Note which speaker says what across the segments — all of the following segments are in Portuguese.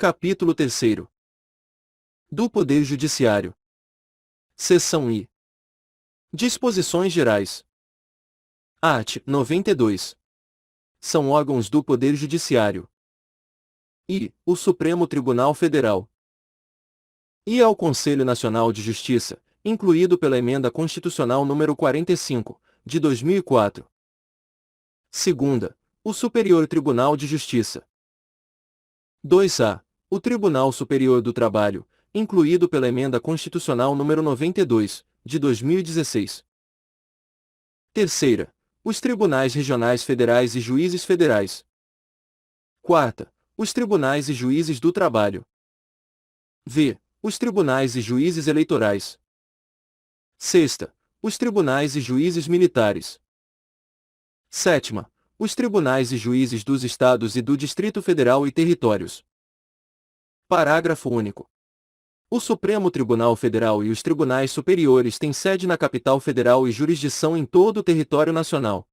Speaker 1: Capítulo 3º. Do Poder Judiciário. Seção I. Disposições Gerais. Art. 92. São órgãos do Poder Judiciário. I. O Supremo Tribunal Federal. E ao Conselho Nacional de Justiça, incluído pela Emenda Constitucional nº 45, de 2004. Segunda. O Superior Tribunal de Justiça. 2a. O Tribunal Superior do Trabalho, incluído pela Emenda Constitucional nº 92, de 2016. Terceira. Os Tribunais Regionais Federais e Juízes Federais. Quarta. Os Tribunais e Juízes do Trabalho. V. Os Tribunais e Juízes Eleitorais. Sexta. Os Tribunais e Juízes Militares. Sétima. Os Tribunais e Juízes dos Estados e do Distrito Federal e Territórios. Parágrafo único. O Supremo Tribunal Federal e os Tribunais Superiores têm sede na capital federal e jurisdição em todo o território nacional.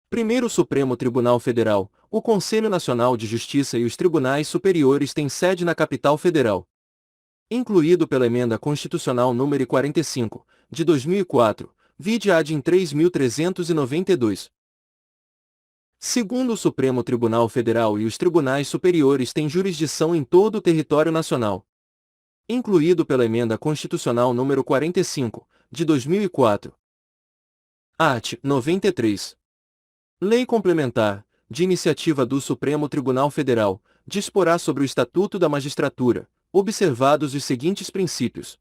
Speaker 1: Primeiro Supremo Tribunal Federal, o Conselho Nacional de Justiça e os Tribunais Superiores têm sede na capital federal. Incluído pela Emenda Constitucional nº 45, de 2004, vide ad 3392. Segundo o Supremo Tribunal Federal e os Tribunais Superiores têm jurisdição em todo o território nacional. Incluído pela Emenda Constitucional nº 45, de 2004. Art. 93. Lei Complementar, de iniciativa do Supremo Tribunal Federal, disporá sobre o Estatuto da Magistratura, observados os seguintes princípios.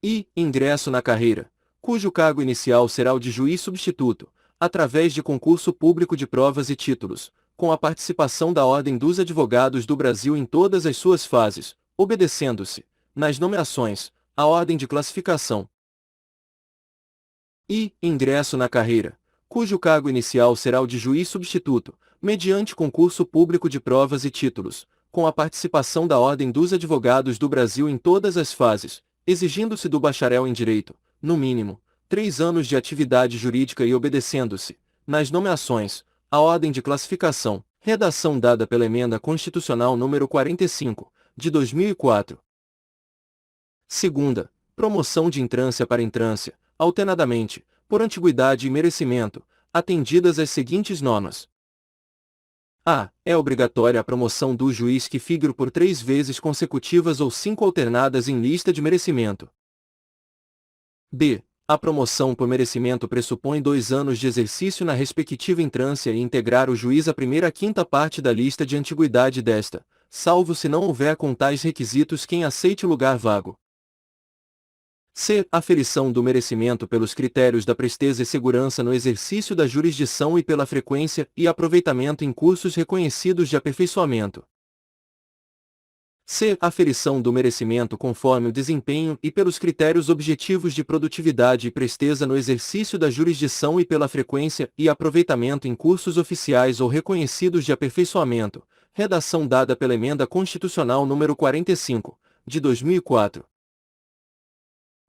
Speaker 1: I. Ingresso na carreira, cujo cargo inicial será o de juiz substituto, através de concurso público de provas e títulos, com a participação da Ordem dos Advogados do Brasil em todas as suas fases, obedecendo-se, nas nomeações, à ordem de classificação. I. Ingresso na carreira, cujo cargo inicial será o de juiz substituto, mediante concurso público de provas e títulos, com a participação da Ordem dos Advogados do Brasil em todas as fases, exigindo-se do bacharel em Direito, no mínimo, 3 anos de atividade jurídica e obedecendo-se, nas nomeações, à ordem de classificação, redação dada pela Emenda Constitucional nº 45, de 2004. Segunda, promoção de entrância para entrância, alternadamente, por antiguidade e merecimento, atendidas as seguintes normas. A. É obrigatória a promoção do juiz que figure por 3 vezes consecutivas ou 5 alternadas em lista de merecimento. B. A promoção por merecimento pressupõe 2 anos de exercício na respectiva entrância e integrar o juiz a primeira a quinta parte da lista de antiguidade desta, salvo se não houver com tais requisitos quem aceite o lugar vago. C. Aferição do merecimento pelos critérios da presteza e segurança no exercício da jurisdição e pela frequência e aproveitamento em cursos reconhecidos de aperfeiçoamento. C. Aferição do merecimento conforme o desempenho e pelos critérios objetivos de produtividade e presteza no exercício da jurisdição e pela frequência e aproveitamento em cursos oficiais ou reconhecidos de aperfeiçoamento, redação dada pela Emenda Constitucional nº 45, de 2004.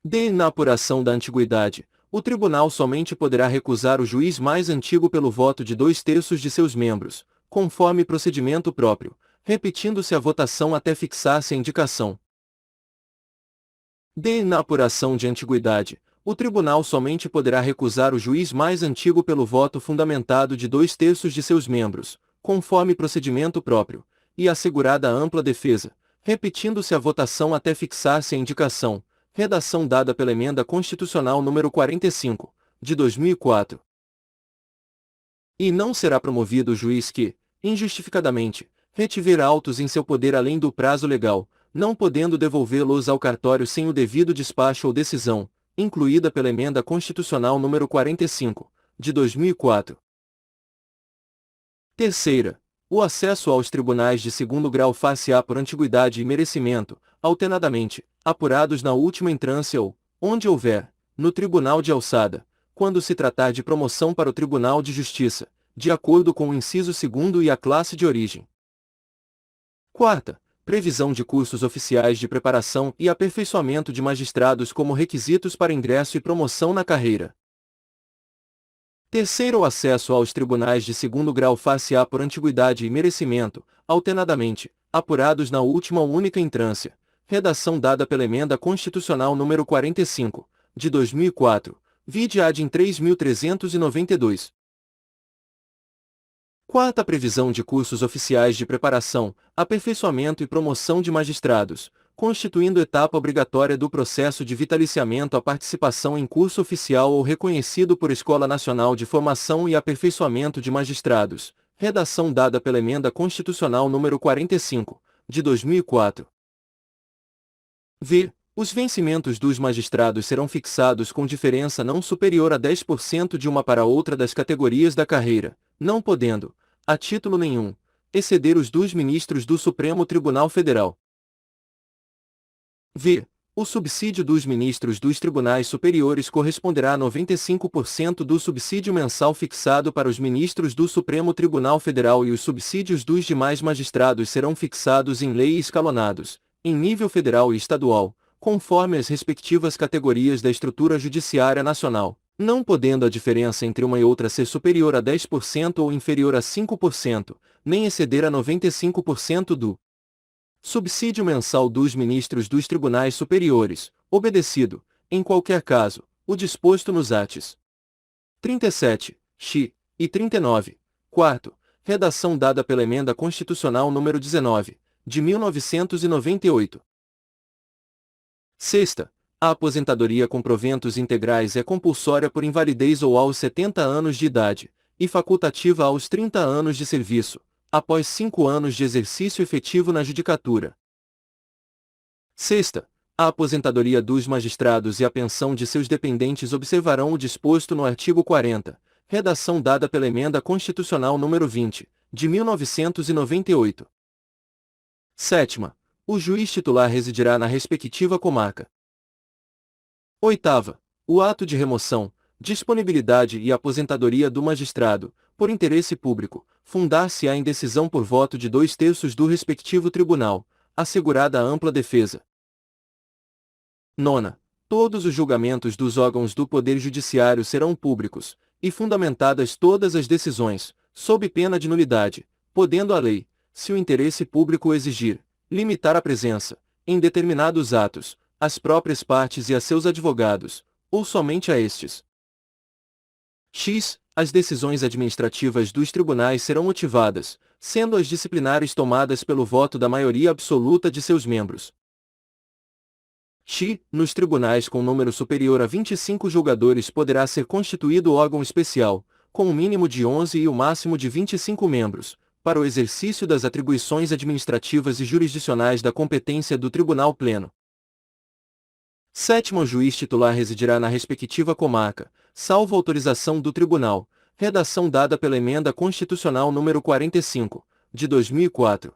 Speaker 1: D. Na apuração da antiguidade, o tribunal somente poderá recusar o juiz mais antigo pelo voto de 2/3 de seus membros, conforme procedimento próprio, repetindo-se a votação até fixar-se a indicação. D. Na apuração de antiguidade, o tribunal somente poderá recusar o juiz mais antigo pelo voto fundamentado de 2/3 de seus membros, conforme procedimento próprio, e assegurada a ampla defesa, repetindo-se a votação até fixar-se a indicação, redação dada pela Emenda Constitucional nº 45, de 2004. E não será promovido o juiz que, injustificadamente, retiver autos em seu poder além do prazo legal, não podendo devolvê-los ao cartório sem o devido despacho ou decisão, incluída pela Emenda Constitucional nº 45, de 2004. Terceira, o acesso aos tribunais de segundo grau far-se-á por antiguidade e merecimento, alternadamente, apurados na última entrância ou, onde houver, no Tribunal de Alçada, quando se tratar de promoção para o Tribunal de Justiça, de acordo com o inciso 2º e a classe de origem. Quarta, previsão de cursos oficiais de preparação e aperfeiçoamento de magistrados como requisitos para ingresso e promoção na carreira. Terceiro, o acesso aos tribunais de segundo grau far-se-á por antiguidade e merecimento, alternadamente, apurados na última ou única intrância. Redação dada pela Emenda Constitucional número 45, de 2004, vide ad em 3.392. Quarta previsão de cursos oficiais de preparação, aperfeiçoamento e promoção de magistrados, constituindo etapa obrigatória do processo de vitaliciamento a participação em curso oficial ou reconhecido por Escola Nacional de Formação e Aperfeiçoamento de Magistrados. Redação dada pela Emenda Constitucional número 45, de 2004. V. Os vencimentos dos magistrados serão fixados com diferença não superior a 10% de uma para outra das categorias da carreira, não podendo, a título nenhum, exceder os dos ministros do Supremo Tribunal Federal. V. O subsídio dos ministros dos tribunais superiores corresponderá a 95% do subsídio mensal fixado para os ministros do Supremo Tribunal Federal e os subsídios dos demais magistrados serão fixados em lei e escalonados, em nível federal e estadual, conforme as respectivas categorias da estrutura judiciária nacional, não podendo a diferença entre uma e outra ser superior a 10% ou inferior a 5%, nem exceder a 95% do subsídio mensal dos ministros dos tribunais superiores, obedecido, em qualquer caso, o disposto nos arts. 37, x, e 39. Quarto, redação dada pela Emenda Constitucional número 19, de 1998. Sexta, a aposentadoria com proventos integrais é compulsória por invalidez ou aos 70 anos de idade, e facultativa aos 30 anos de serviço, após 5 anos de exercício efetivo na judicatura. Sexta, a aposentadoria dos magistrados e a pensão de seus dependentes observarão o disposto no artigo 40, redação dada pela Emenda Constitucional número 20, de 1998. Sétima, o juiz titular residirá na respectiva comarca. Oitava, o ato de remoção, disponibilidade e aposentadoria do magistrado, por interesse público, fundar-se-á em decisão por voto de 2/3 do respectivo tribunal, assegurada a ampla defesa. Nona, todos os julgamentos dos órgãos do Poder Judiciário serão públicos, e fundamentadas todas as decisões, sob pena de nulidade, podendo a lei, se o interesse público o exigir, limitar a presença, em determinados atos, às próprias partes e a seus advogados, ou somente a estes. X. As decisões administrativas dos tribunais serão motivadas, sendo as disciplinares tomadas pelo voto da maioria absoluta de seus membros. X. Nos tribunais com número superior a 25 julgadores poderá ser constituído órgão especial, com um mínimo de 11 e o máximo de 25 membros, para o exercício das atribuições administrativas e jurisdicionais da competência do Tribunal Pleno. Sétimo, o juiz titular residirá na respectiva comarca, salvo autorização do Tribunal, redação dada pela Emenda Constitucional número 45, de 2004.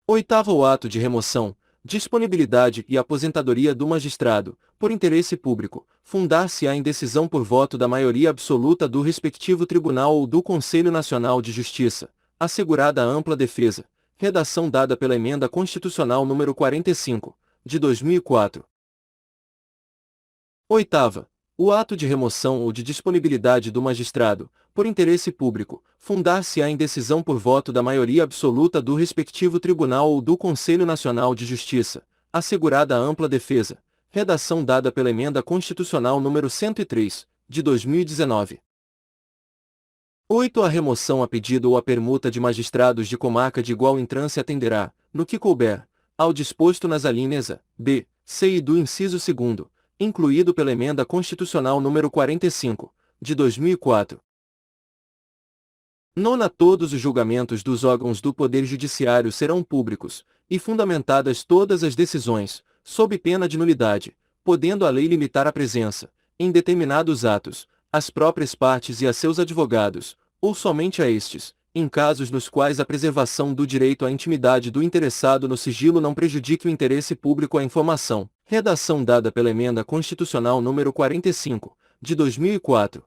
Speaker 1: Oitavo, o ato de remoção, disponibilidade e aposentadoria do magistrado, por interesse público, fundar-se-á em decisão por voto da maioria absoluta do respectivo tribunal ou do Conselho Nacional de Justiça, assegurada a ampla defesa, redação dada pela Emenda Constitucional número 45, de 2004. Oitava, o ato de remoção ou de disponibilidade do magistrado, por interesse público, fundar-se-á em decisão por voto da maioria absoluta do respectivo tribunal ou do Conselho Nacional de Justiça, assegurada a ampla defesa, redação dada pela Emenda Constitucional número 103, de 2019. 8. A remoção a pedido ou a permuta de magistrados de comarca de igual entrância atenderá, no que couber, ao disposto nas alíneas A, B, C e do inciso 2º, incluído pela Emenda Constitucional número 45, de 2004. Nona, todos os julgamentos dos órgãos do Poder Judiciário serão públicos, e fundamentadas todas as decisões, sob pena de nulidade, podendo a lei limitar a presença, em determinados atos, às próprias partes e a seus advogados, ou somente a estes, em casos nos quais a preservação do direito à intimidade do interessado no sigilo não prejudique o interesse público à informação, redação dada pela Emenda Constitucional número 45, de 2004.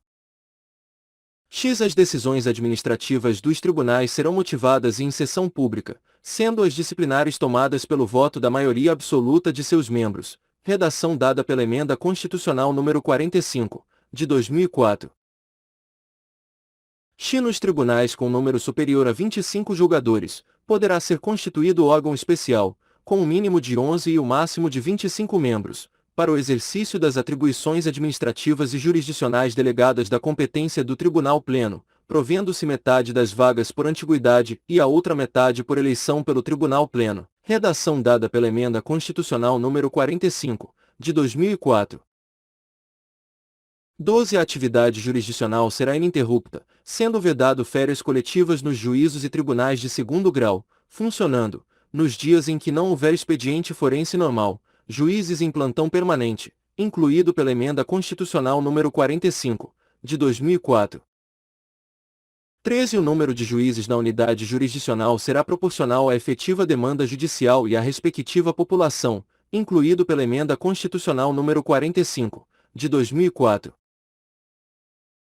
Speaker 1: X. As decisões administrativas dos tribunais serão motivadas em sessão pública, sendo as disciplinares tomadas pelo voto da maioria absoluta de seus membros, redação dada pela Emenda Constitucional número 45, de 2004. X. Nos tribunais com número superior a 25 julgadores, poderá ser constituído órgão especial, com um mínimo de 11 e o máximo de 25 membros, para o exercício das atribuições administrativas e jurisdicionais delegadas da competência do Tribunal Pleno, provendo-se metade das vagas por antiguidade e a outra metade por eleição pelo Tribunal Pleno. Redação dada pela Emenda Constitucional número 45, de 2004. 12. A atividade jurisdicional será ininterrupta, sendo vedado férias coletivas nos juízos e tribunais de segundo grau, funcionando, nos dias em que não houver expediente forense normal, juízes em plantão permanente, incluído pela Emenda Constitucional número 45, de 2004. 13. O número de juízes na unidade jurisdicional será proporcional à efetiva demanda judicial e à respectiva população, incluído pela Emenda Constitucional número 45, de 2004.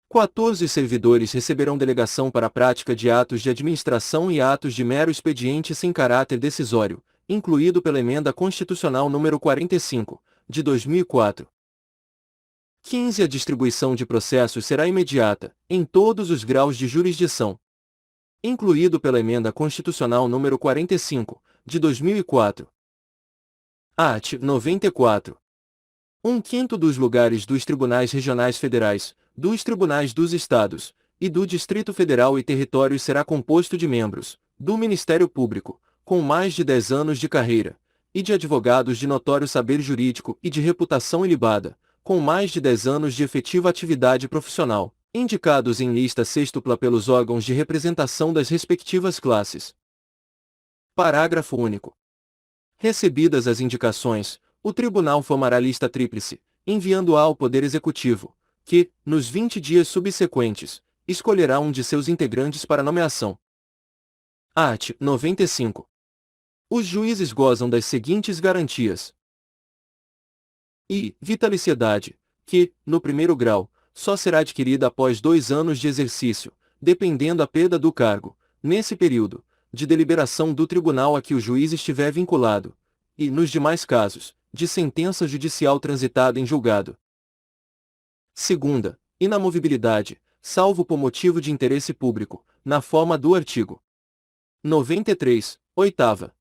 Speaker 1: 14. Servidores receberão delegação para a prática de atos de administração e atos de mero expediente sem caráter decisório, incluído pela Emenda Constitucional número 45, de 2004. 15. A distribuição de processos será imediata, em todos os graus de jurisdição, incluído pela Emenda Constitucional número 45, de 2004. Art. 94. 1/5 dos lugares dos Tribunais Regionais Federais, dos Tribunais dos Estados, e do Distrito Federal e Territórios será composto de membros, do Ministério Público, com mais de 10 anos de carreira, e de advogados de notório saber jurídico e de reputação ilibada, com mais de 10 anos de efetiva atividade profissional, indicados em lista sextupla pelos órgãos de representação das respectivas classes. Parágrafo único. Recebidas as indicações, o Tribunal formará lista tríplice, enviando-a ao Poder Executivo, que, nos 20 dias subsequentes, escolherá um de seus integrantes para nomeação. Art. 95. Os juízes gozam das seguintes garantias: I. Vitaliciedade, que, no primeiro grau, só será adquirida após 2 anos de exercício, dependendo a perda do cargo, nesse período, de deliberação do tribunal a que o juiz estiver vinculado, e, nos demais casos, de sentença judicial transitada em julgado. Segunda, inamovibilidade, salvo por motivo de interesse público, na forma do artigo 93, oitava.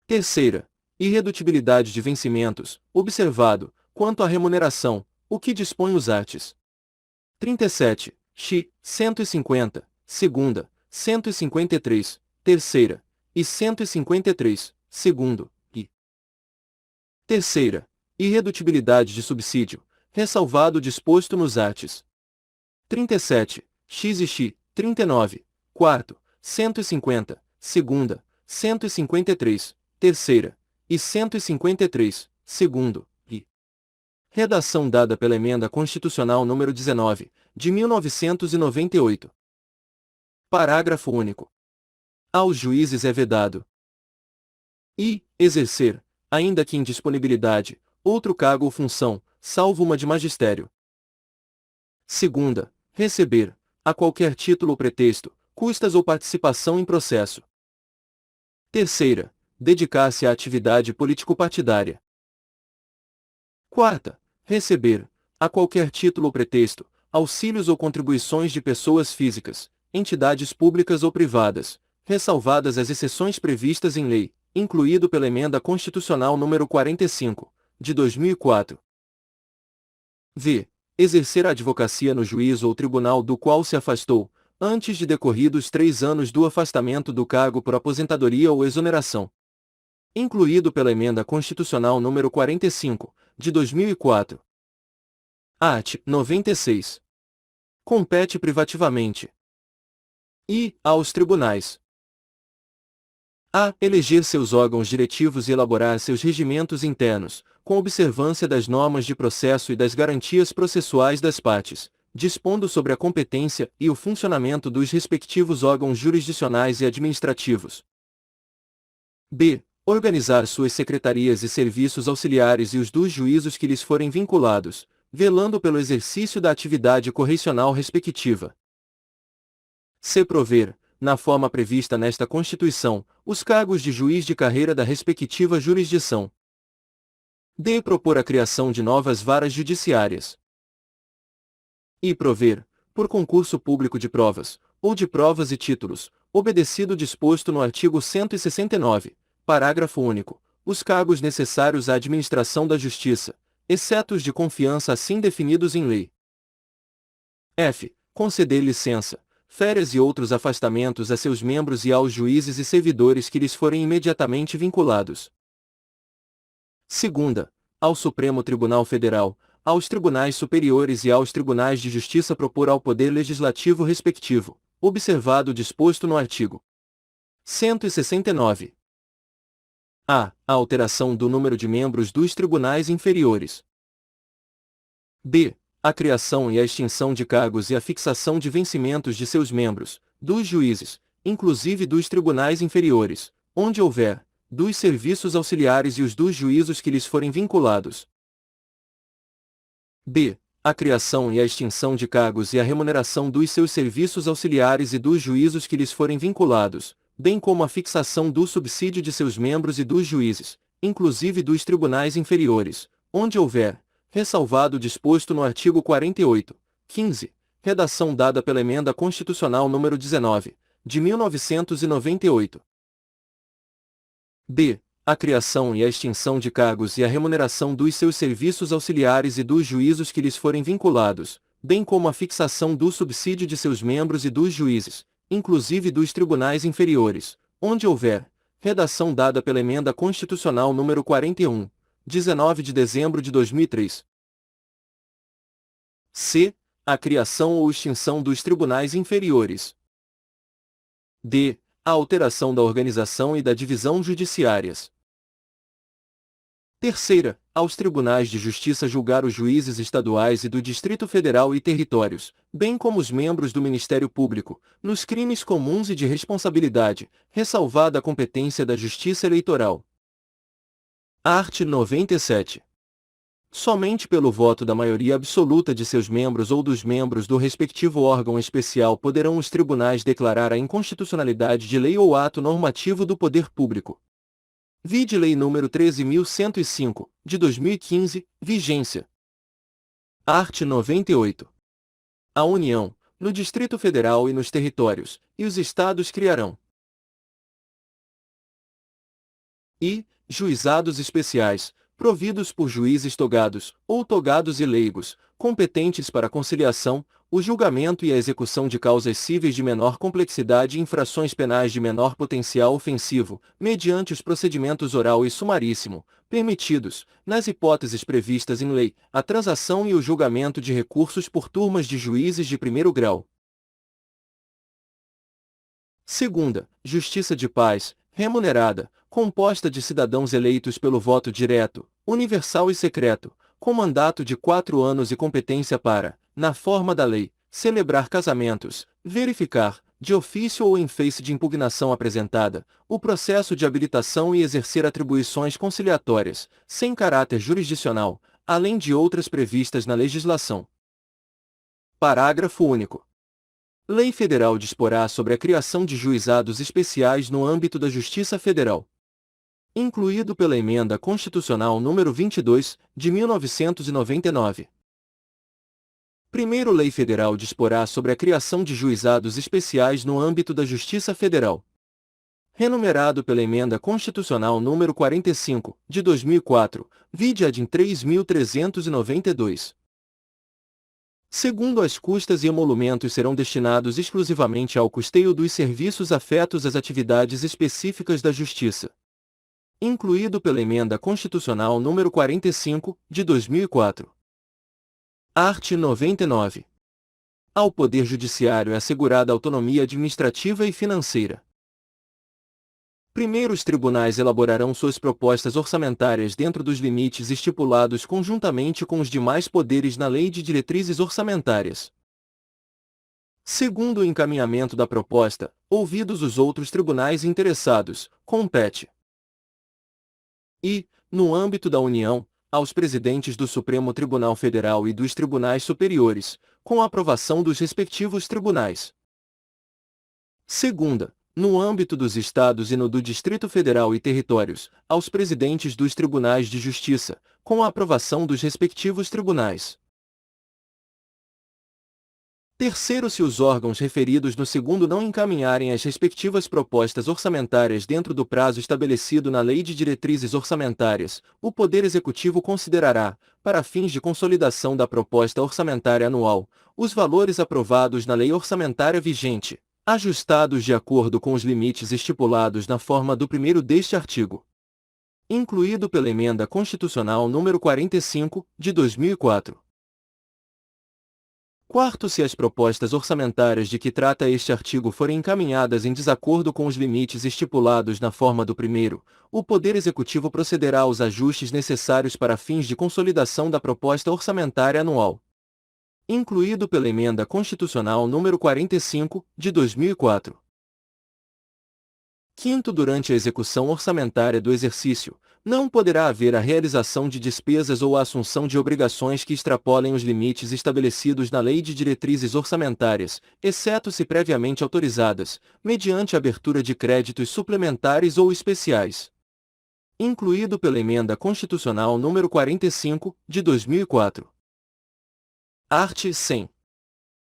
Speaker 1: Terceira, irredutibilidade de vencimentos, observado, quanto à remuneração, o que dispõe os arts. 37, x, 150, segunda, 153, terceira, e 153, segundo, e. Terceira, irredutibilidade de subsídio, ressalvado o disposto nos arts. 37, x e x, 39, quarto, 150, segunda, 153, terceira, e 153, segundo, e. Redação dada pela Emenda Constitucional número 19, de 1998. Parágrafo único. Aos juízes é vedado i. Exercer, ainda que em disponibilidade, outro cargo ou função, salvo uma de magistério. Segunda, receber, a qualquer título ou pretexto, custas ou participação em processo. Terceira, dedicar-se à atividade político-partidária. Quarta, receber, a qualquer título ou pretexto, auxílios ou contribuições de pessoas físicas, entidades públicas ou privadas, ressalvadas as exceções previstas em lei, incluído pela Emenda Constitucional número 45, de 2004. V. Exercer a advocacia no juízo ou tribunal do qual se afastou, antes de decorridos 3 anos do afastamento do cargo por aposentadoria ou exoneração. Incluído pela Emenda Constitucional número 45, de 2004. Art. 96. Compete privativamente i. aos tribunais a. eleger seus órgãos diretivos e elaborar seus regimentos internos, com observância das normas de processo e das garantias processuais das partes, dispondo sobre a competência e o funcionamento dos respectivos órgãos jurisdicionais e administrativos. B. Organizar suas secretarias e serviços auxiliares e os dos juízos que lhes forem vinculados, velando pelo exercício da atividade correicional respectiva. C. Prover, na forma prevista nesta Constituição, os cargos de juiz de carreira da respectiva jurisdição. D. Propor a criação de novas varas judiciárias. E prover, por concurso público de provas, ou de provas e títulos, obedecido o disposto no artigo 169, parágrafo único, os cargos necessários à administração da Justiça, exceto os de confiança assim definidos em lei. F. Conceder licença, férias e outros afastamentos a seus membros e aos juízes e servidores que lhes forem imediatamente vinculados. Segunda, ao Supremo Tribunal Federal, aos tribunais superiores e aos tribunais de justiça propor ao Poder Legislativo respectivo, observado o disposto no artigo 169. A alteração do número de membros dos tribunais inferiores. B. A criação e a extinção de cargos e a fixação de vencimentos de seus membros, dos juízes, inclusive dos tribunais inferiores, onde houver, dos serviços auxiliares e os dos juízos que lhes forem vinculados. B. A criação e a extinção de cargos e a remuneração dos seus serviços auxiliares e dos juízos que lhes forem vinculados, bem como a fixação do subsídio de seus membros e dos juízes, inclusive dos tribunais inferiores, onde houver, ressalvado o disposto no artigo 48, 15, redação dada pela Emenda Constitucional nº 19, de 1998. B. A criação e a extinção de cargos e a remuneração dos seus serviços auxiliares e dos juízos que lhes forem vinculados, bem como a fixação do subsídio de seus membros e dos juízes, inclusive dos tribunais inferiores, onde houver, redação dada pela Emenda Constitucional nº 41, 19 de dezembro de 2003. C. A criação ou extinção dos tribunais inferiores. D. A alteração da organização e da divisão judiciárias. Terceira, aos tribunais de justiça julgar os juízes estaduais e do Distrito Federal e territórios, bem como os membros do Ministério Público, nos crimes comuns e de responsabilidade, ressalvada a competência da Justiça Eleitoral. Art. 97. Somente pelo voto da maioria absoluta de seus membros ou dos membros do respectivo órgão especial poderão os tribunais declarar a inconstitucionalidade de lei ou ato normativo do poder público. Vide Lei nº 13.105, de 2015, vigência. Art. 98. A União, no Distrito Federal e nos territórios, e os Estados criarão e juizados especiais, providos por juízes togados, ou togados e leigos, competentes para a conciliação, o julgamento e a execução de causas cíveis de menor complexidade e infrações penais de menor potencial ofensivo, mediante os procedimentos oral e sumaríssimo, permitidos, nas hipóteses previstas em lei, a transação e o julgamento de recursos por turmas de juízes de primeiro grau. Segunda, Justiça de Paz, remunerada, composta de cidadãos eleitos pelo voto direto, universal e secreto, com mandato de 4 anos e competência para, na forma da lei, celebrar casamentos, verificar, de ofício ou em face de impugnação apresentada, o processo de habilitação e exercer atribuições conciliatórias, sem caráter jurisdicional, além de outras previstas na legislação. Parágrafo único. Lei Federal disporá sobre a criação de juizados especiais no âmbito da Justiça Federal. Incluído pela Emenda Constitucional nº 22, de 1999. Primeiro, Lei Federal disporá sobre a criação de juizados especiais no âmbito da Justiça Federal. Renumerado pela Emenda Constitucional nº 45, de 2004, vide ad 3.392. Segundo, as custas e emolumentos serão destinados exclusivamente ao custeio dos serviços afetos às atividades específicas da Justiça. Incluído pela Emenda Constitucional nº 45, de 2004. Art. 99. Ao Poder Judiciário é assegurada autonomia administrativa e financeira. Primeiro, os tribunais elaborarão suas propostas orçamentárias dentro dos limites estipulados conjuntamente com os demais poderes na Lei de Diretrizes Orçamentárias. Segundo, o encaminhamento da proposta, ouvidos os outros tribunais interessados, compete e, no âmbito da União, aos presidentes do Supremo Tribunal Federal e dos tribunais superiores, com a aprovação dos respectivos tribunais. Segunda, no âmbito dos Estados e no do Distrito Federal e territórios, aos presidentes dos tribunais de justiça, com a aprovação dos respectivos tribunais. Terceiro, se os órgãos referidos no segundo não encaminharem as respectivas propostas orçamentárias dentro do prazo estabelecido na Lei de Diretrizes Orçamentárias, o Poder Executivo considerará, para fins de consolidação da proposta orçamentária anual, os valores aprovados na lei orçamentária vigente, ajustados de acordo com os limites estipulados na forma do primeiro deste artigo. Incluído pela Emenda Constitucional nº 45, de 2004. Quarto, se as propostas orçamentárias de que trata este artigo forem encaminhadas em desacordo com os limites estipulados na forma do primeiro, o Poder Executivo procederá aos ajustes necessários para fins de consolidação da proposta orçamentária anual. Incluído pela Emenda Constitucional nº 45, de 2004. Quinto, durante a execução orçamentária do exercício, não poderá haver a realização de despesas ou a assunção de obrigações que extrapolem os limites estabelecidos na Lei de Diretrizes Orçamentárias, exceto se previamente autorizadas, mediante abertura de créditos suplementares ou especiais. Incluído pela Emenda Constitucional nº 45, de 2004. Art. 100.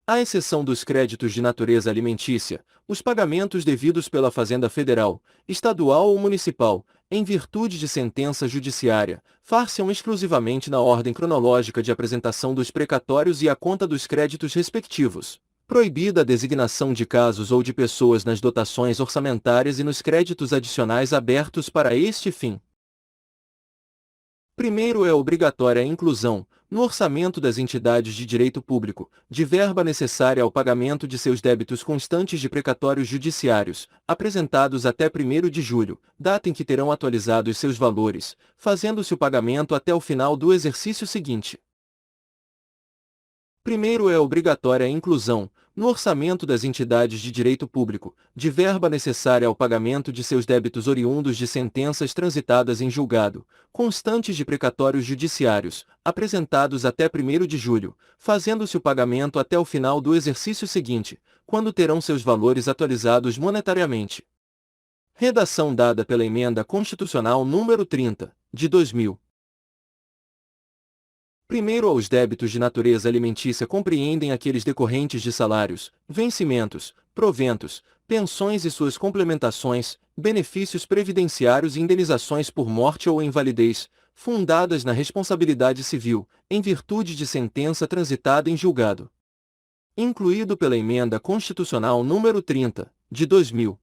Speaker 1: À exceção dos créditos de natureza alimentícia, os pagamentos devidos pela Fazenda Federal, Estadual ou Municipal, em virtude de sentença judiciária, far-se-ão exclusivamente na ordem cronológica de apresentação dos precatórios e à conta dos créditos respectivos, proibida a designação de casos ou de pessoas nas dotações orçamentárias e nos créditos adicionais abertos para este fim. Primeiro, é obrigatória a inclusão, no orçamento das entidades de direito público, de verba necessária ao pagamento de seus débitos constantes de precatórios judiciários, apresentados até 1º de julho, data em que terão atualizados seus valores, fazendo-se o pagamento até o final do exercício seguinte. Primeiro, é obrigatória a inclusão, no orçamento das entidades de direito público, de verba necessária ao pagamento de seus débitos oriundos de sentenças transitadas em julgado, constantes de precatórios judiciários, apresentados até 1º de julho, fazendo-se o pagamento até o final do exercício seguinte, quando terão seus valores atualizados monetariamente. Redação dada pela Emenda Constitucional nº 30, de 2000. Primeiro, aos débitos de natureza alimentícia compreendem aqueles decorrentes de salários, vencimentos, proventos, pensões e suas complementações, benefícios previdenciários e indenizações por morte ou invalidez, fundadas na responsabilidade civil, em virtude de sentença transitada em julgado. Incluído pela Emenda Constitucional nº 30, de 2000.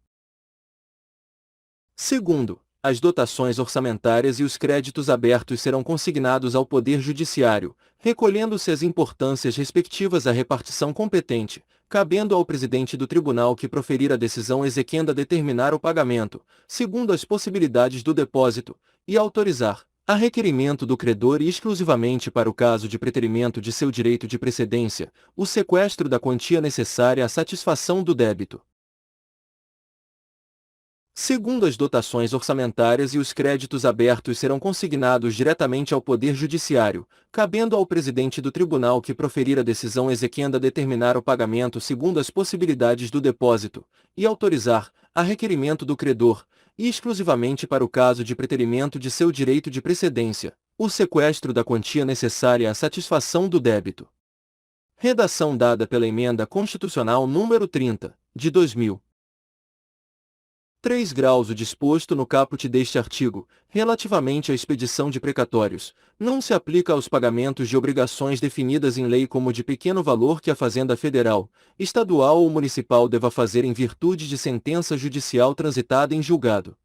Speaker 1: Segundo, as dotações orçamentárias e os créditos abertos serão consignados ao Poder Judiciário, recolhendo-se as importâncias respectivas à repartição competente, cabendo ao presidente do tribunal que proferir a decisão exequenda determinar o pagamento, segundo as possibilidades do depósito, e autorizar, a requerimento do credor e exclusivamente para o caso de preterimento de seu direito de precedência, o sequestro da quantia necessária à satisfação do débito. Segundo, as dotações orçamentárias e os créditos abertos serão consignados diretamente ao Poder Judiciário, cabendo ao presidente do tribunal que proferir a decisão exequenda determinar o pagamento segundo as possibilidades do depósito, e autorizar, a requerimento do credor, e exclusivamente para o caso de preterimento de seu direito de precedência, o sequestro da quantia necessária à satisfação do débito. Redação dada pela Emenda Constitucional nº 30, de 2000. 3 graus. O disposto no caput deste artigo, relativamente à expedição de precatórios, não se aplica aos pagamentos de obrigações definidas em lei como de pequeno valor que a Fazenda Federal, Estadual ou Municipal deva fazer em virtude de sentença judicial transitada em julgado.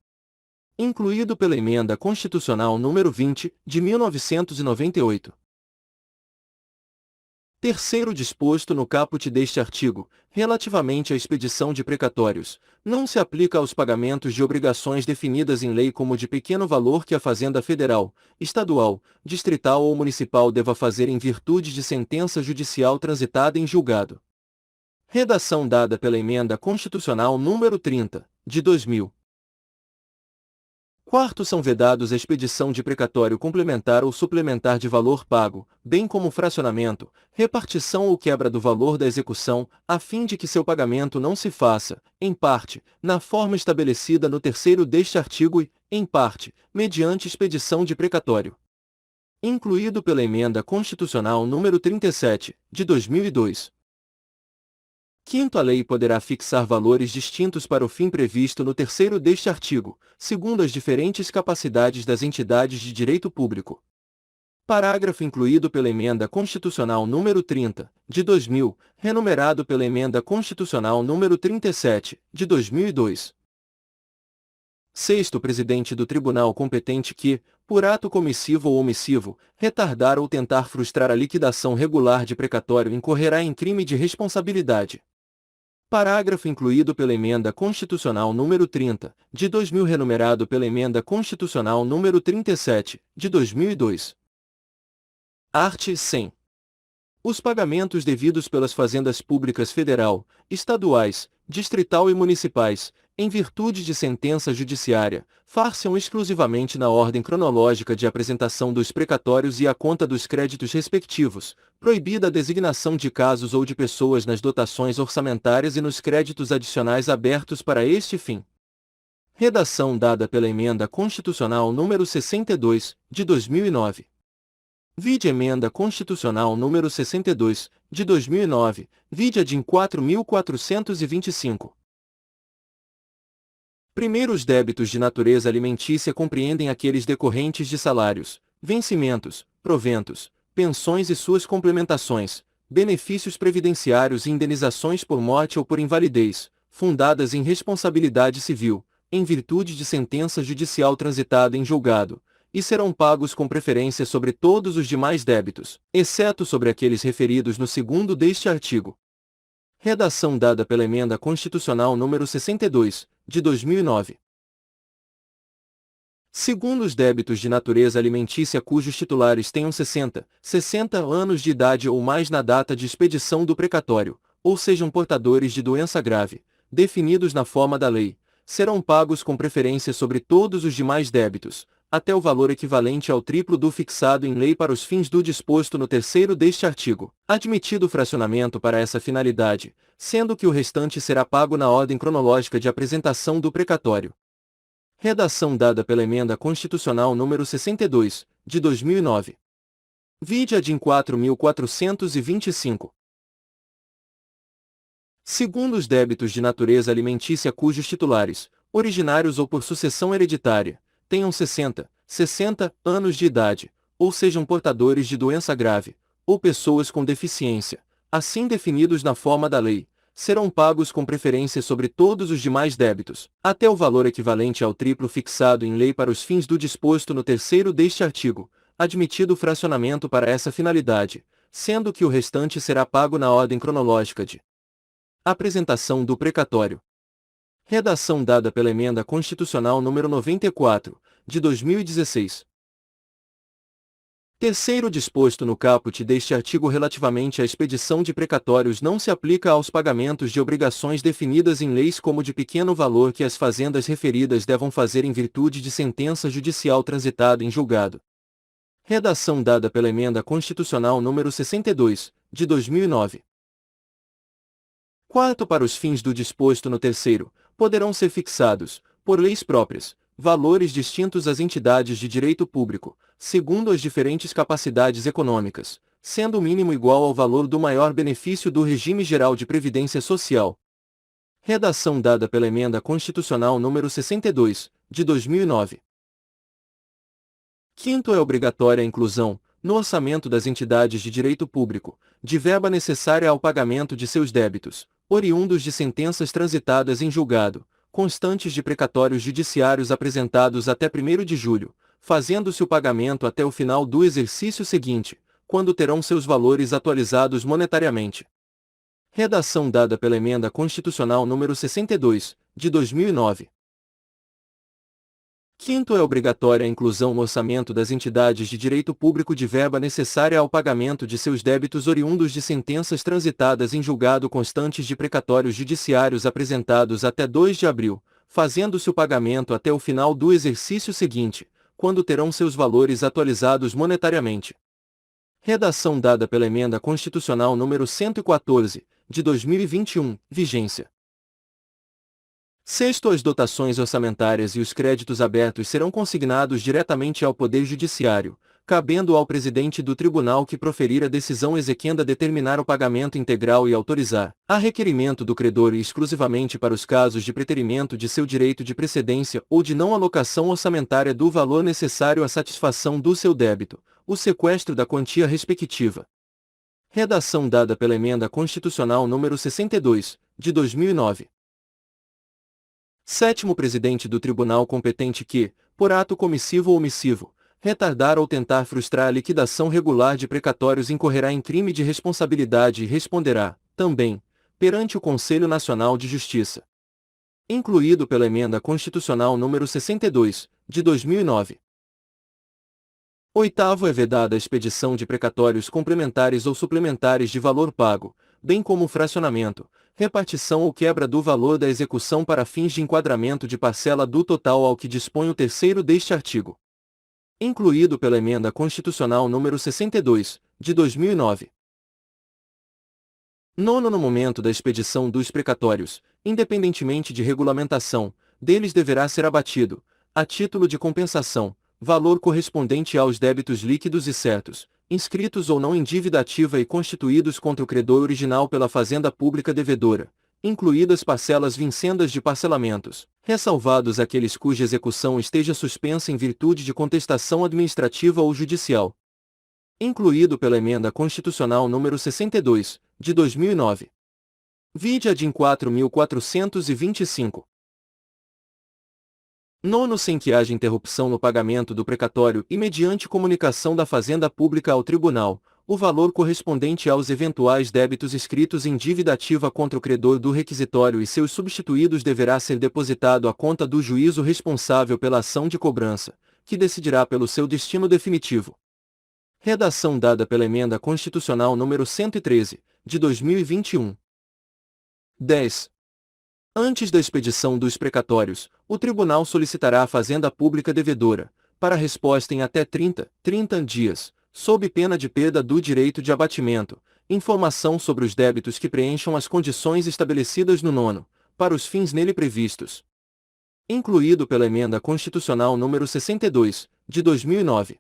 Speaker 1: Incluído pela Emenda Constitucional nº 20, de 1998. Terceiro, disposto no caput deste artigo, relativamente à expedição de precatórios, não se aplica aos pagamentos de obrigações definidas em lei como de pequeno valor que a Fazenda Federal, Estadual, Distrital ou Municipal deva fazer em virtude de sentença judicial transitada em julgado. Redação dada pela Emenda Constitucional nº 30, de 2000. Quarto, são vedados a expedição de precatório complementar ou suplementar de valor pago, bem como fracionamento, repartição ou quebra do valor da execução, a fim de que seu pagamento não se faça, em parte, na forma estabelecida no terceiro deste artigo e, em parte, mediante expedição de precatório. Incluído pela Emenda Constitucional nº 37, de 2002. Quinto, a lei poderá fixar valores distintos para o fim previsto no terceiro deste artigo, segundo as diferentes capacidades das entidades de direito público. Parágrafo incluído pela Emenda Constitucional número 30, de 2000, renumerado pela Emenda Constitucional número 37, de 2002. Sexto, o presidente do tribunal competente que, por ato comissivo ou omissivo, retardar ou tentar frustrar a liquidação regular de precatório incorrerá em crime de responsabilidade. Parágrafo incluído pela Emenda Constitucional número 30, de 2000, renumerado pela Emenda Constitucional número 37, de 2002. Art. 100. Os pagamentos devidos pelas fazendas públicas federal, estaduais, distrital e municipais, em virtude de sentença judiciária, far-se-ão exclusivamente na ordem cronológica de apresentação dos precatórios e à conta dos créditos respectivos, proibida a designação de casos ou de pessoas nas dotações orçamentárias e nos créditos adicionais abertos para este fim. Redação dada pela Emenda Constitucional número 62, de 2009. Vide Emenda Constitucional número 62, de 2009, vide a DIN 4.425. Primeiro, os débitos de natureza alimentícia compreendem aqueles decorrentes de salários, vencimentos, proventos, pensões e suas complementações, benefícios previdenciários e indenizações por morte ou por invalidez, fundadas em responsabilidade civil, em virtude de sentença judicial transitada em julgado, e serão pagos com preferência sobre todos os demais débitos, exceto sobre aqueles referidos no segundo deste artigo. Redação dada pela Emenda Constitucional número 62, de 2009. Segundo, os débitos de natureza alimentícia cujos titulares tenham 60 anos de idade ou mais na data de expedição do precatório, ou sejam portadores de doença grave, definidos na forma da lei, serão pagos com preferência sobre todos os demais débitos, até o valor equivalente ao triplo do fixado em lei para os fins do disposto no terceiro deste artigo, admitido fracionamento para essa finalidade, sendo que o restante será pago na ordem cronológica de apresentação do precatório. Redação dada pela Emenda Constitucional número 62, de 2009. Vide a DIN 4.425. Segundo, os débitos de natureza alimentícia cujos titulares, originários ou por sucessão hereditária, tenham 60 anos de idade, ou sejam portadores de doença grave, ou pessoas com deficiência, assim definidos na forma da lei, serão pagos com preferência sobre todos os demais débitos, até o valor equivalente ao triplo fixado em lei para os fins do disposto no terceiro deste artigo, admitido fracionamento para essa finalidade, sendo que o restante será pago na ordem cronológica de apresentação do precatório. Redação dada pela Emenda Constitucional número 94, de 2016. Terceiro, disposto no caput deste artigo relativamente à expedição de precatórios não se aplica aos pagamentos de obrigações definidas em leis como de pequeno valor que as fazendas referidas devam fazer em virtude de sentença judicial transitada em julgado. Redação dada pela Emenda Constitucional número 62, de 2009. Quarto, para os fins do disposto no terceiro, poderão ser fixados, por leis próprias, valores distintos às entidades de direito público, segundo as diferentes capacidades econômicas, sendo o mínimo igual ao valor do maior benefício do regime geral de previdência social. Redação dada pela Emenda Constitucional número 62, de 2009. Quinto, é obrigatória a inclusão, no orçamento das entidades de direito público, de verba necessária ao pagamento de seus débitos, oriundos de sentenças transitadas em julgado, constantes de precatórios judiciários apresentados até 1º de julho, fazendo-se o pagamento até o final do exercício seguinte, quando terão seus valores atualizados monetariamente. Redação dada pela Emenda Constitucional número 62, de 2009. Quinto, é obrigatória a inclusão no orçamento das entidades de direito público de verba necessária ao pagamento de seus débitos oriundos de sentenças transitadas em julgado constantes de precatórios judiciários apresentados até 2 de abril, fazendo-se o pagamento até o final do exercício seguinte, quando terão seus valores atualizados monetariamente. Redação dada pela Emenda Constitucional número 114, de 2021, vigência. Sexto, as dotações orçamentárias e os créditos abertos serão consignados diretamente ao Poder Judiciário, cabendo ao presidente do tribunal que proferir a decisão exequenda determinar o pagamento integral e autorizar, a requerimento do credor e exclusivamente para os casos de preterimento de seu direito de precedência ou de não alocação orçamentária do valor necessário à satisfação do seu débito, o sequestro da quantia respectiva. Redação dada pela Emenda Constitucional número 62, de 2009. Sétimo presidente do tribunal competente que, por ato comissivo ou omissivo, retardar ou tentar frustrar a liquidação regular de precatórios incorrerá em crime de responsabilidade e responderá, também, perante o Conselho Nacional de Justiça. Incluído pela Emenda Constitucional número 62, de 2009. Oitavo, é vedada a expedição de precatórios complementares ou suplementares de valor pago, bem como o fracionamento, repartição ou quebra do valor da execução para fins de enquadramento de parcela do total ao que dispõe o terceiro deste artigo. Incluído pela Emenda Constitucional número 62, de 2009. Nono, no momento da expedição dos precatórios, independentemente de regulamentação, deles deverá ser abatido, a título de compensação, valor correspondente aos débitos líquidos e certos, inscritos ou não em dívida ativa e constituídos contra o credor original pela fazenda pública devedora, incluídas parcelas vincendas de parcelamentos, ressalvados aqueles cuja execução esteja suspensa em virtude de contestação administrativa ou judicial. Incluído pela Emenda Constitucional número 62, de 2009. Vide a DIN 4.425. Nono, sem que haja interrupção no pagamento do precatório e mediante comunicação da Fazenda Pública ao Tribunal, o valor correspondente aos eventuais débitos inscritos em dívida ativa contra o credor do requisitório e seus substituídos deverá ser depositado à conta do juízo responsável pela ação de cobrança, que decidirá pelo seu destino definitivo. Redação dada pela Emenda Constitucional número 113, de 2021. 10. Antes da expedição dos precatórios, o Tribunal solicitará à Fazenda Pública devedora, para resposta em até 30 dias, sob pena de perda do direito de abatimento, informação sobre os débitos que preencham as condições estabelecidas no nono, para os fins nele previstos. Incluído pela Emenda Constitucional número 62, de 2009.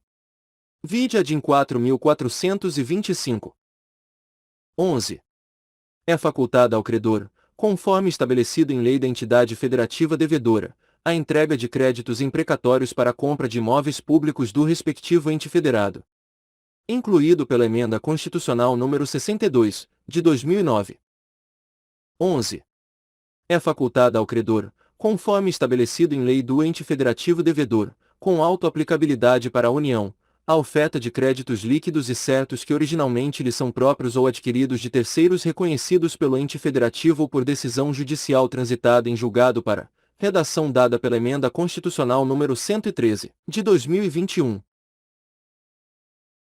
Speaker 1: Vide a DIN 4.425. 11. É facultada ao credor, conforme estabelecido em lei da entidade federativa devedora, a entrega de créditos imprecatórios para a compra de imóveis públicos do respectivo ente federado. Incluído pela Emenda Constitucional número 62, de 2009. 11. É facultada ao credor, conforme estabelecido em lei do ente federativo devedor, com auto-aplicabilidade para a União, a oferta de créditos líquidos e certos que originalmente lhe são próprios ou adquiridos de terceiros reconhecidos pelo ente federativo ou por decisão judicial transitada em julgado para, redação dada pela Emenda Constitucional número 113, de 2021.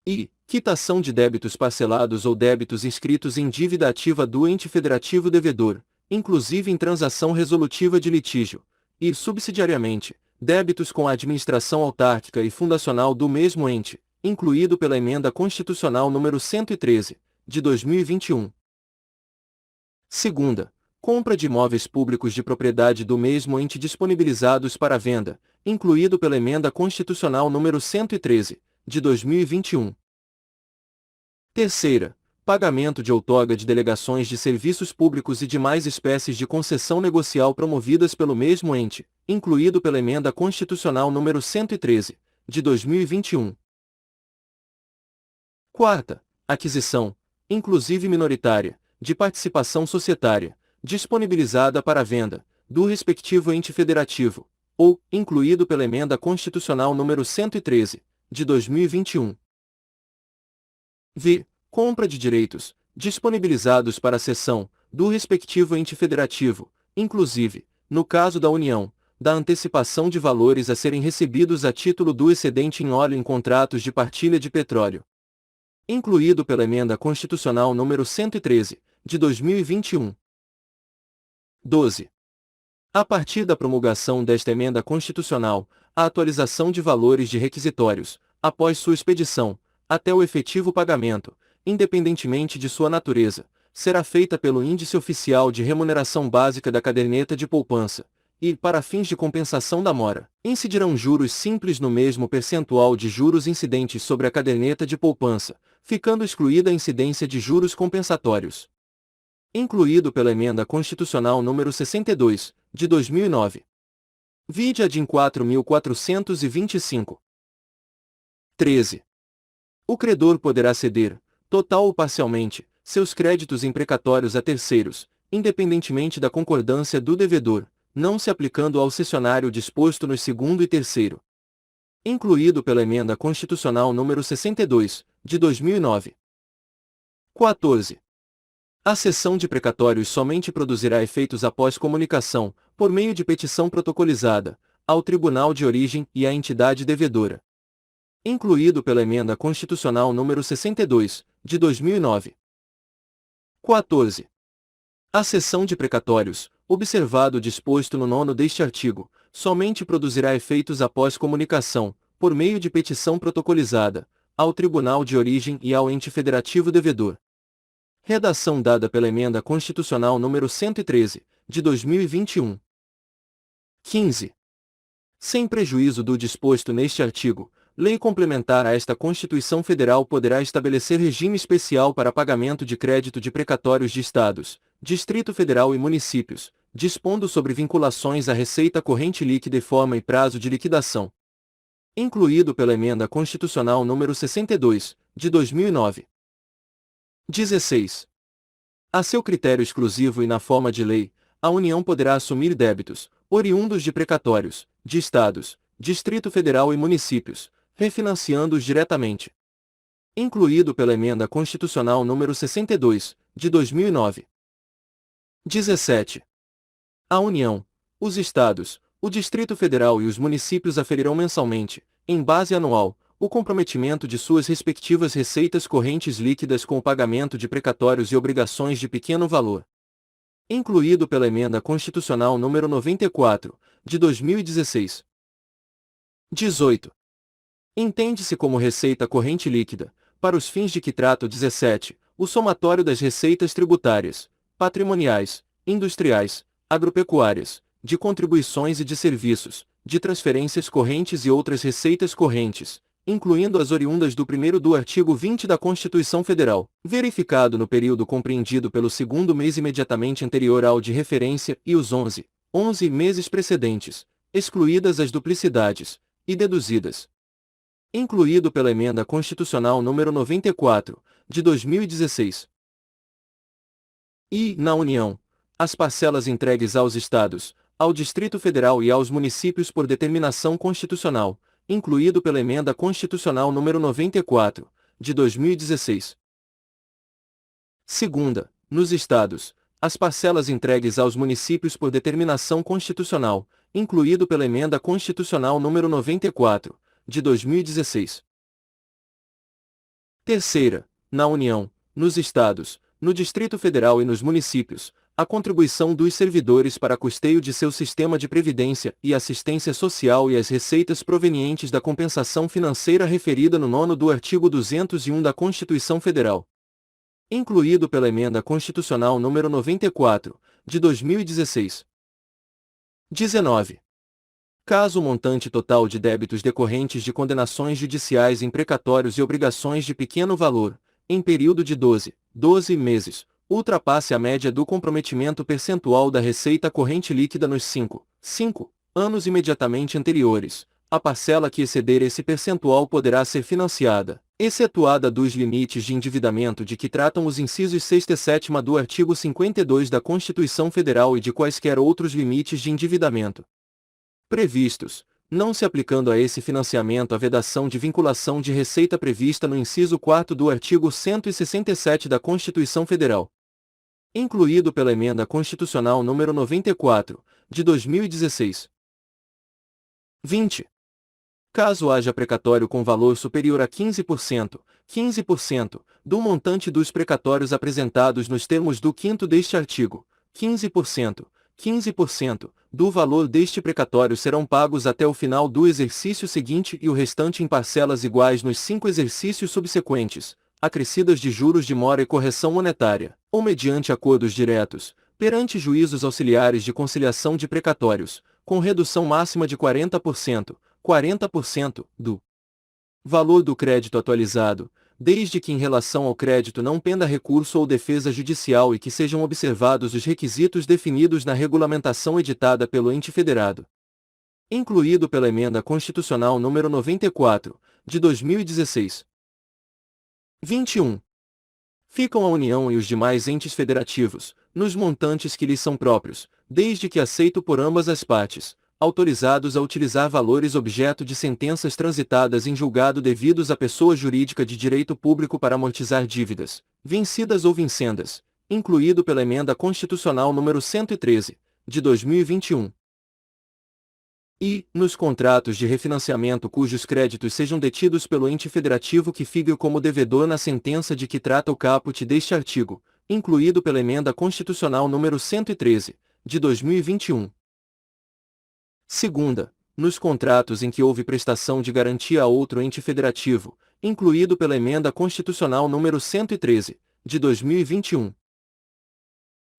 Speaker 1: E, quitação de débitos parcelados ou débitos inscritos em dívida ativa do ente federativo devedor, inclusive em transação resolutiva de litígio, e, subsidiariamente, débitos com a administração autárquica e fundacional do mesmo ente, incluído pela Emenda Constitucional número 113, de 2021. Segunda, compra de imóveis públicos de propriedade do mesmo ente disponibilizados para venda, incluído pela Emenda Constitucional número 113, de 2021. Terceira, pagamento de outorga de delegações de serviços públicos e demais espécies de concessão negocial promovidas pelo mesmo ente, incluído pela Emenda Constitucional número 113, de 2021. Quarta, aquisição, inclusive minoritária, de participação societária, disponibilizada para venda, do respectivo ente federativo, ou, incluído pela Emenda Constitucional número 113, de 2021. V. Compra de direitos, disponibilizados para a cessão, do respectivo ente federativo, inclusive, no caso da União, da antecipação de valores a serem recebidos a título do excedente em óleo em contratos de partilha de petróleo. Incluído pela Emenda Constitucional número 113, de 2021. 12. A partir da promulgação desta Emenda Constitucional, a atualização de valores de requisitórios, após sua expedição, até o efetivo pagamento, independentemente de sua natureza, será feita pelo Índice Oficial de Remuneração Básica da Caderneta de Poupança, e, para fins de compensação da mora, incidirão juros simples no mesmo percentual de juros incidentes sobre a caderneta de poupança, ficando excluída a incidência de juros compensatórios. Incluído pela Emenda Constitucional nº 62, de 2009. Vide a DIN 4.425. 13. O credor poderá ceder, total ou parcialmente, seus créditos imprecatórios a terceiros, independentemente da concordância do devedor, não se aplicando ao cessionário disposto nos segundo e terceiro. Incluído pela Emenda Constitucional nº 62, de 2009. 14. A cessão de precatórios somente produzirá efeitos após comunicação, por meio de petição protocolizada, ao tribunal de origem e à entidade devedora. Incluído pela Emenda Constitucional nº 62, de 2009. 14. A cessão de precatórios, observado o disposto no 9º deste artigo, somente produzirá efeitos após comunicação, por meio de petição protocolizada, ao tribunal de origem e ao ente federativo devedor. Redação dada pela Emenda Constitucional nº 113, de 2021. 15. Sem prejuízo do disposto neste artigo, lei complementar a esta Constituição Federal poderá estabelecer regime especial para pagamento de crédito de precatórios de Estados, Distrito Federal e municípios, dispondo sobre vinculações à receita corrente líquida e forma e prazo de liquidação. Incluído pela Emenda Constitucional nº 62, de 2009. 16. A seu critério exclusivo e na forma de lei, a União poderá assumir débitos, oriundos de precatórios, de Estados, Distrito Federal e municípios, refinanciando-os diretamente. Incluído pela Emenda Constitucional nº 62, de 2009. 17. A União, os Estados, o Distrito Federal e os municípios aferirão mensalmente, em base anual, o comprometimento de suas respectivas receitas correntes líquidas com o pagamento de precatórios e obrigações de pequeno valor. Incluído pela Emenda Constitucional nº 94, de 2016. 18. Entende-se como receita corrente líquida, para os fins de que trata o 17, o somatório das receitas tributárias, patrimoniais, industriais, agropecuárias, de contribuições e de serviços, de transferências correntes e outras receitas correntes, incluindo as oriundas do 1º do artigo 20 da Constituição Federal, verificado no período compreendido pelo segundo mês imediatamente anterior ao de referência e os 11 meses precedentes, excluídas as duplicidades, e deduzidas. Incluído pela Emenda Constitucional nº 94, de 2016. E, na União, as parcelas entregues aos Estados, ao Distrito Federal e aos municípios por determinação constitucional, incluído pela Emenda Constitucional nº 94, de 2016. Segunda, nos Estados, as parcelas entregues aos municípios por determinação constitucional, incluído pela Emenda Constitucional nº 94, de 2016. Terceira, na União, nos Estados, no Distrito Federal e nos municípios, a contribuição dos servidores para custeio de seu sistema de previdência e assistência social e as receitas provenientes da compensação financeira referida no 9º do artigo 201 da Constituição Federal. Incluído pela Emenda Constitucional nº 94, de 2016. 19. Caso o montante total de débitos decorrentes de condenações judiciais em precatórios e obrigações de pequeno valor, em período de 12 meses, ultrapasse a média do comprometimento percentual da receita corrente líquida nos 5 anos imediatamente anteriores, a parcela que exceder esse percentual poderá ser financiada, excetuada dos limites de endividamento de que tratam os incisos 6 e 7 do artigo 52 da Constituição Federal e de quaisquer outros limites de endividamento previstos, não se aplicando a esse financiamento a vedação de vinculação de receita prevista no inciso 4º do artigo 167 da Constituição Federal. Incluído pela Emenda Constitucional nº 94, de 2016. 20. Caso haja precatório com valor superior a 15%, do montante dos precatórios apresentados nos termos do 5º deste artigo, 15%, do valor deste precatório serão pagos até o final do exercício seguinte e o restante em parcelas iguais nos 5 exercícios subsequentes, acrescidas de juros de mora e correção monetária, ou mediante acordos diretos, perante juízos auxiliares de conciliação de precatórios, com redução máxima de 40%, do valor do crédito atualizado, desde que em relação ao crédito não penda recurso ou defesa judicial e que sejam observados os requisitos definidos na regulamentação editada pelo ente federado. Incluído pela Emenda Constitucional nº 94, de 2016. 21. Ficam a União e os demais entes federativos, nos montantes que lhes são próprios, desde que aceito por ambas as partes, autorizados a utilizar valores objeto de sentenças transitadas em julgado devidos à pessoa jurídica de direito público para amortizar dívidas, vencidas ou vincendas, incluído pela Emenda Constitucional nº 113, de 2021. E, nos contratos de refinanciamento cujos créditos sejam detidos pelo ente federativo que figue como devedor na sentença de que trata o caput deste artigo, incluído pela Emenda Constitucional nº 113, de 2021. Segunda, nos contratos em que houve prestação de garantia a outro ente federativo, incluído pela Emenda Constitucional nº 113, de 2021.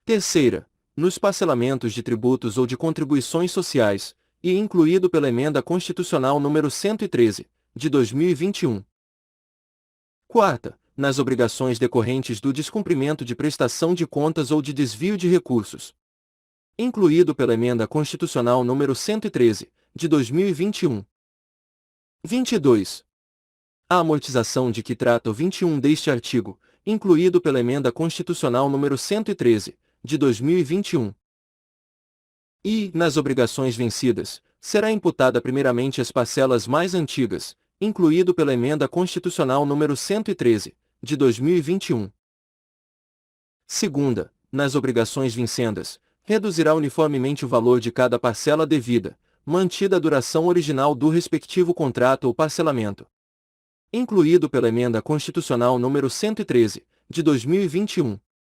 Speaker 1: Terceira, nos parcelamentos de tributos ou de contribuições sociais, e incluído pela Emenda Constitucional nº 113, de 2021. Quarta, nas obrigações decorrentes do descumprimento de prestação de contas ou de desvio de recursos. Incluído pela Emenda Constitucional nº 113, de 2021. 22. A amortização de que trata o 21 deste artigo, incluído pela Emenda Constitucional nº 113, de 2021. E, nas obrigações vencidas, será imputada primeiramente as parcelas mais antigas, incluído pela Emenda Constitucional nº 113, de 2021. Segunda, nas obrigações vincendas, reduzirá uniformemente o valor de cada parcela devida, mantida a duração original do respectivo contrato ou parcelamento. Incluído pela Emenda Constitucional nº 113, de 2021.